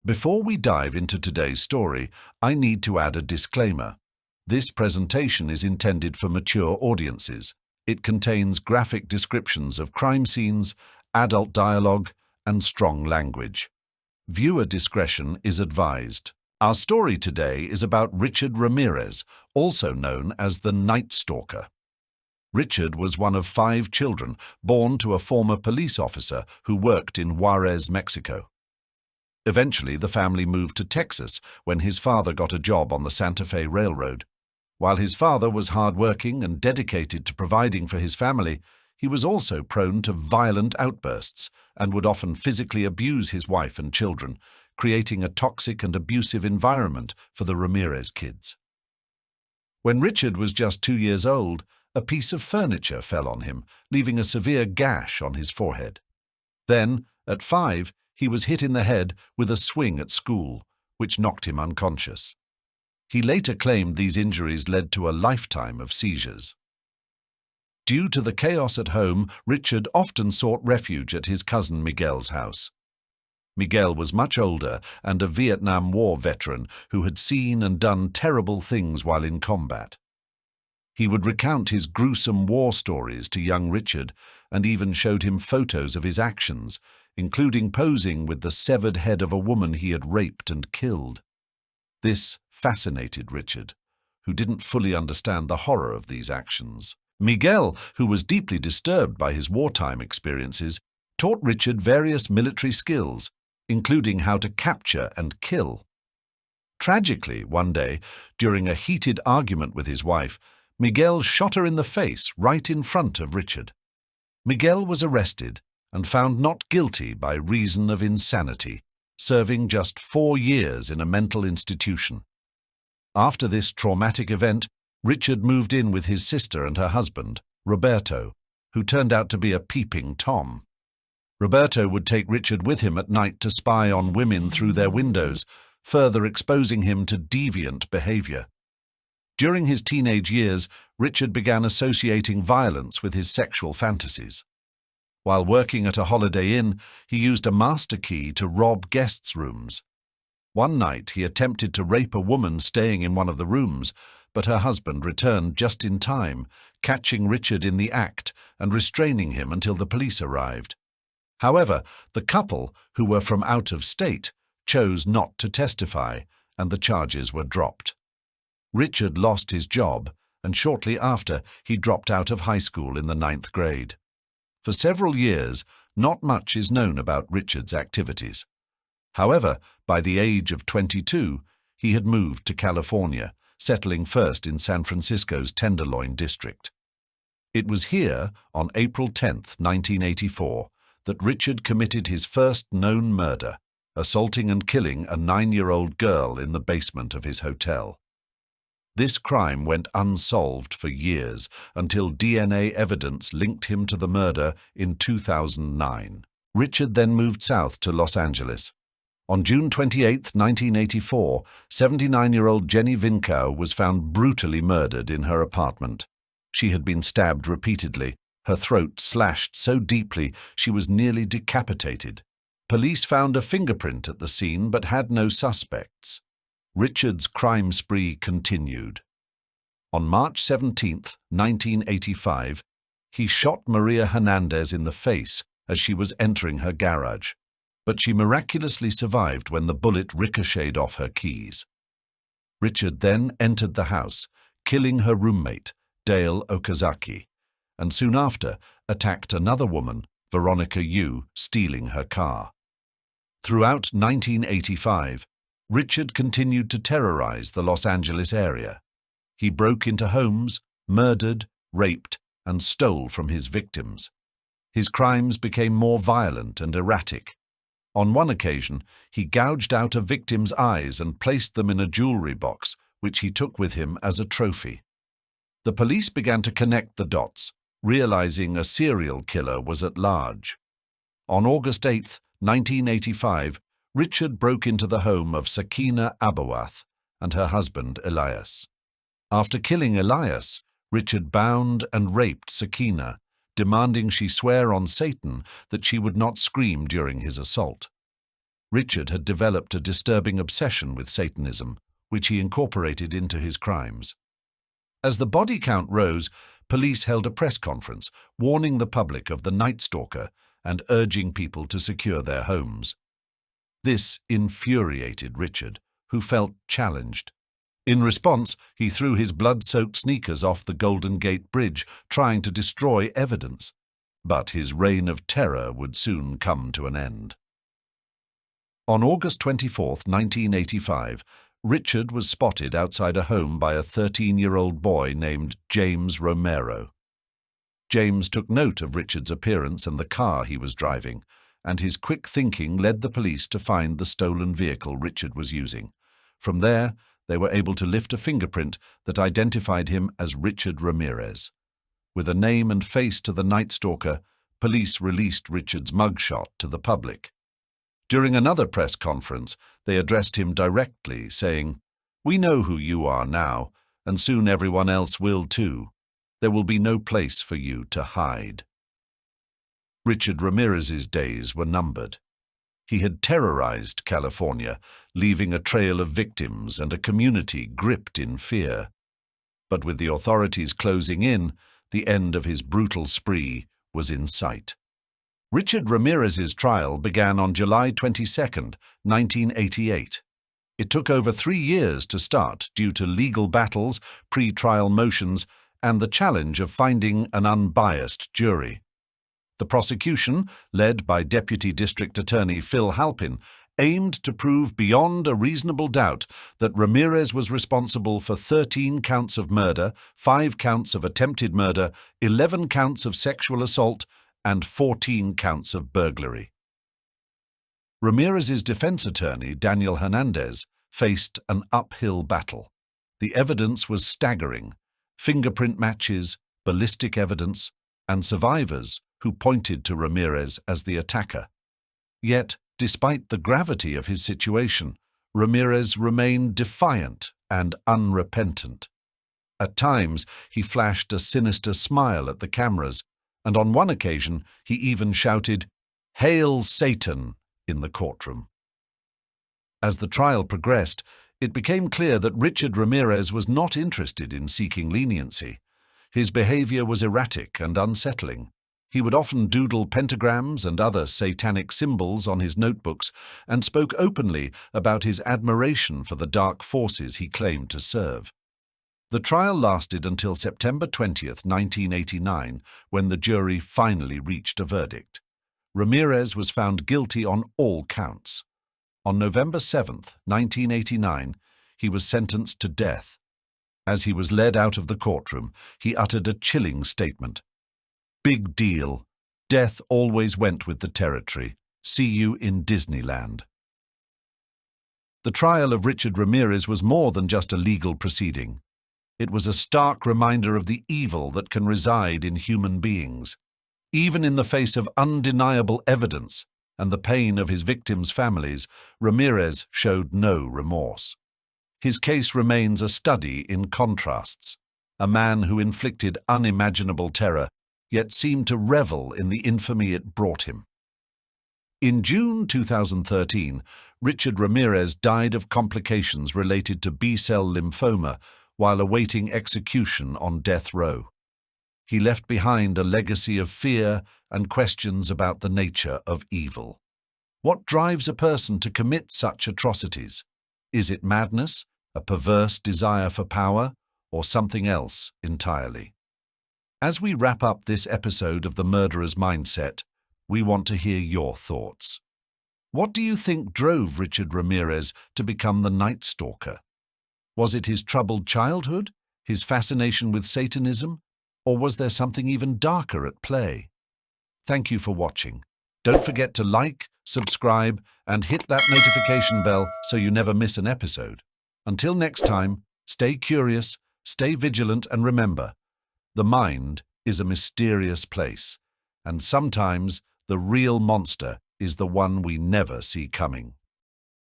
Before we dive into today's story, I need to add a disclaimer. This presentation is intended for mature audiences. It contains graphic descriptions of crime scenes, adult dialogue, and strong language. Viewer discretion is advised. Our story today is about Richard Ramirez, also known as the Night Stalker. Richard was one of 5 children born to a former police officer who worked in Juarez, Mexico. Eventually, the family moved to Texas when his father got a job on the Santa Fe Railroad. While his father was hardworking and dedicated to providing for his family, he was also prone to violent outbursts and would often physically abuse his wife and children, creating a toxic and abusive environment for the Ramirez kids. When Richard was just 2 years old, a piece of furniture fell on him, leaving a severe gash on his forehead. Then, at 5, he was hit in the head with a swing at school, which knocked him unconscious. He later claimed these injuries led to a lifetime of seizures. Due to the chaos at home, Richard often sought refuge at his cousin Miguel's house. Miguel was much older and a Vietnam War veteran who had seen and done terrible things while in combat. He would recount his gruesome war stories to young Richard and even showed him photos of his actions, including posing with the severed head of a woman he had raped and killed. This fascinated Richard, who didn't fully understand the horror of these actions. Miguel, who was deeply disturbed by his wartime experiences, taught Richard various military skills, including how to capture and kill. Tragically, one day, during a heated argument with his wife, Miguel shot her in the face right in front of Richard. Miguel was arrested and found not guilty by reason of insanity, serving just 4 years in a mental institution. After this traumatic event, Richard moved in with his sister and her husband, Roberto, who turned out to be a peeping Tom. Roberto would take Richard with him at night to spy on women through their windows, further exposing him to deviant behavior. During his teenage years, Richard began associating violence with his sexual fantasies. While working at a Holiday Inn, he used a master key to rob guests' rooms. One night, he attempted to rape a woman staying in one of the rooms, but her husband returned just in time, catching Richard in the act and restraining him until the police arrived. However, the couple, who were from out of state, chose not to testify, and the charges were dropped. Richard lost his job, and shortly after, he dropped out of high school in the 9th grade. For several years, not much is known about Richard's activities. However, by the age of 22, he had moved to California, settling first in San Francisco's Tenderloin district. It was here, on April 10, 1984, that Richard committed his first known murder, assaulting and killing a 9-year-old girl in the basement of his hotel. This crime went unsolved for years until DNA evidence linked him to the murder in 2009. Richard then moved south to Los Angeles. On June 28, 1984, 79-year-old Jenny Vincow was found brutally murdered in her apartment. She had been stabbed repeatedly, her throat slashed so deeply she was nearly decapitated. Police found a fingerprint at the scene but had no suspects. Richard's crime spree continued. On March 17, 1985, he shot Maria Hernandez in the face as she was entering her garage, but she miraculously survived when the bullet ricocheted off her keys. Richard then entered the house, killing her roommate, Dale Okazaki, and soon after attacked another woman, Veronica Yu, stealing her car. Throughout 1985, Richard continued to terrorize the Los Angeles area. He broke into homes, murdered, raped, and stole from his victims. His crimes became more violent and erratic. On one occasion, he gouged out a victim's eyes and placed them in a jewelry box, which he took with him as a trophy. The police began to connect the dots, realizing a serial killer was at large. On August 8, 1985, Richard broke into the home of Sakina Abawath and her husband Elias. After killing Elias, Richard bound and raped Sakina, demanding she swear on Satan that she would not scream during his assault. Richard had developed a disturbing obsession with Satanism, which he incorporated into his crimes. As the body count rose, police held a press conference, warning the public of the Night Stalker and urging people to secure their homes. This infuriated Richard, who felt challenged. In response, he threw his blood-soaked sneakers off the Golden Gate Bridge, trying to destroy evidence. But his reign of terror would soon come to an end. On August 24, 1985, Richard was spotted outside a home by a 13-year-old boy named James Romero. James took note of Richard's appearance and the car he was driving, and his quick thinking led the police to find the stolen vehicle Richard was using. From there, they were able to lift a fingerprint that identified him as Richard Ramirez. With a name and face to the Night Stalker, police released Richard's mugshot to the public. During another press conference, they addressed him directly, saying, "We know who you are now, and soon everyone else will too. There will be no place for you to hide." Richard Ramirez's days were numbered. He had terrorized California, leaving a trail of victims and a community gripped in fear. But with the authorities closing in, the end of his brutal spree was in sight. Richard Ramirez's trial began on July 22, 1988. It took over 3 years to start due to legal battles, pre-trial motions, and the challenge of finding an unbiased jury. The prosecution, led by Deputy District Attorney Phil Halpin, aimed to prove beyond a reasonable doubt that Ramirez was responsible for 13 counts of murder, 5 counts of attempted murder, 11 counts of sexual assault, and 14 counts of burglary. Ramirez's defense attorney, Daniel Hernandez, faced an uphill battle. The evidence was staggering: fingerprint matches, ballistic evidence, and survivors who pointed to Ramirez as the attacker. Yet, despite the gravity of his situation, Ramirez remained defiant and unrepentant. At times, he flashed a sinister smile at the cameras, and on one occasion he even shouted, "Hail Satan!" in the courtroom. As the trial progressed, it became clear that Richard Ramirez was not interested in seeking leniency. His behavior was erratic and unsettling. He would often doodle pentagrams and other satanic symbols on his notebooks and spoke openly about his admiration for the dark forces he claimed to serve. The trial lasted until September 20, 1989, when the jury finally reached a verdict. Ramirez was found guilty on all counts. On November 7, 1989, he was sentenced to death. As he was led out of the courtroom, he uttered a chilling statement. "Big deal. Death always went with the territory. See you in Disneyland." The trial of Richard Ramirez was more than just a legal proceeding. It was a stark reminder of the evil that can reside in human beings. Even in the face of undeniable evidence and the pain of his victims' families, Ramirez showed no remorse. His case remains a study in contrasts, a man who inflicted unimaginable terror, yet seemed to revel in the infamy it brought him. In June 2013, Richard Ramirez died of complications related to B-cell lymphoma while awaiting execution on death row. He left behind a legacy of fear and questions about the nature of evil. What drives a person to commit such atrocities? Is it madness, a perverse desire for power, or something else entirely? As we wrap up this episode of The Murderer's Mindset, we want to hear your thoughts. What do you think drove Richard Ramirez to become the Night Stalker? Was it his troubled childhood, his fascination with Satanism, or was there something even darker at play? Thank you for watching. Don't forget to like, subscribe, and hit that notification bell so you never miss an episode. Until next time, stay curious, stay vigilant, and remember, the mind is a mysterious place, and sometimes the real monster is the one we never see coming.